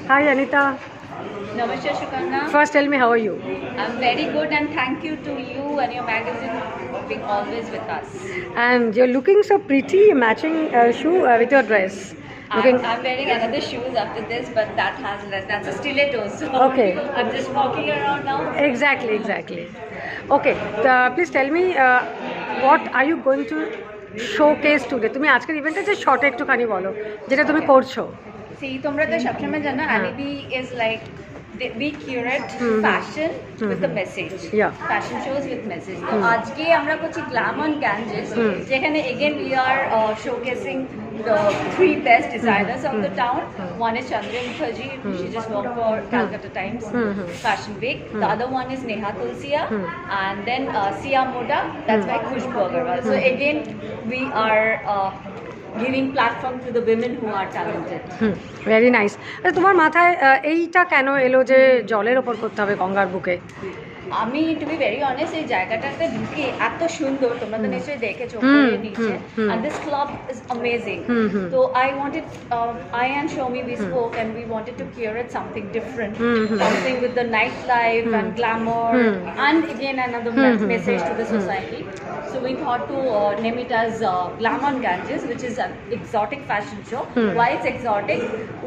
Hi Anita. Namaste Shukarna. First tell me how are you? I'm very good and thank you to you and your magazine for being always with us. And you're looking so pretty, matching shoe with your dress. Looking. I'm wearing another shoes after this, but that's a stiletto. So Okay. I'm just walking around now. Exactly. Okay, please tell me what are you going to showcase today? তুমি আজকের ইভেন্টে যে শর্টে একটুখানি বলো যেটা তুমি করছো। See, তোমরা তো সবসময় জানো Anibi is like we curate fashion with the message. Yeah. Fashion shows with message. তো আজকে আমরা করছি Glam on Ganges যেখানে again we are showcasing the three best designers of the town. One is Chandra Mukherjee, she just worked for Calcutta Times Fashion Week. The other one is Neha Tulsiya, and then Sia Moda, that's by Khushbu Agarwal. So again, we are giving platform to the women who are talented. Very nice. তোমার মাথায় এইটা কেন এলো যে জলের ওপর করতে হবে গঙ্গার বুকে? আমি টু বি ভেরি অনেস্ট এই জায়গাটাতে ঢুকে এত সুন্দর, তোমরা তো নিশ্চয়ই দেখেছো উপরে নিচে, and this club is amazing. So I wanted I and Shomi we spoke and we wanted to curate something different, something with the nightlife and glamour and again another message to the society. So we thought to name it as Glam on Ganges, which is an exotic fashion show. Why it's exotic?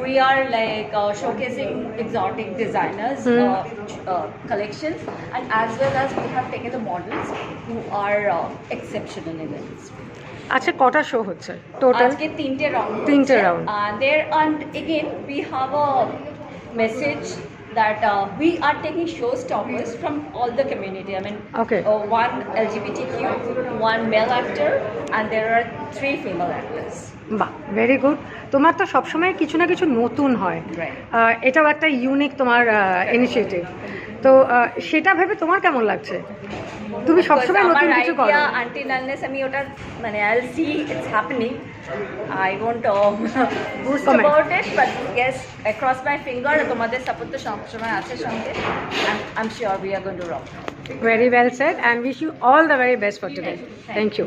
We are like showcasing exotic designers collections, and as well as we have taken the models who are exceptional in it. আচ্ছা কটা show হচ্ছে total? আজকে তিনটে round there, and again we have a message that we are taking showstoppers from all the community. I mean, okay. One LGBTQ, one male actor, and there are 3 female actors. বাহ, very good. তোমার তো সবসময় কিছু না কিছু নতুন হয়, এটাও একটা ইউনিক তোমার ইনিশিয়েটিভ। তো সেটা ভেবে তোমার কেমন লাগছে? তুমি সবসময় নতুন কিছু করো। আন্টিল আনলেস আমি ওটা মানে I'll see it's happening, I won't boast about it, but yes, I cross my finger. তোমাদের সাপোর্ট তো সবসময় আছে সঙ্গে, I'm sure we are going to rock. Very well said and wish you all the very best for today. Thank you.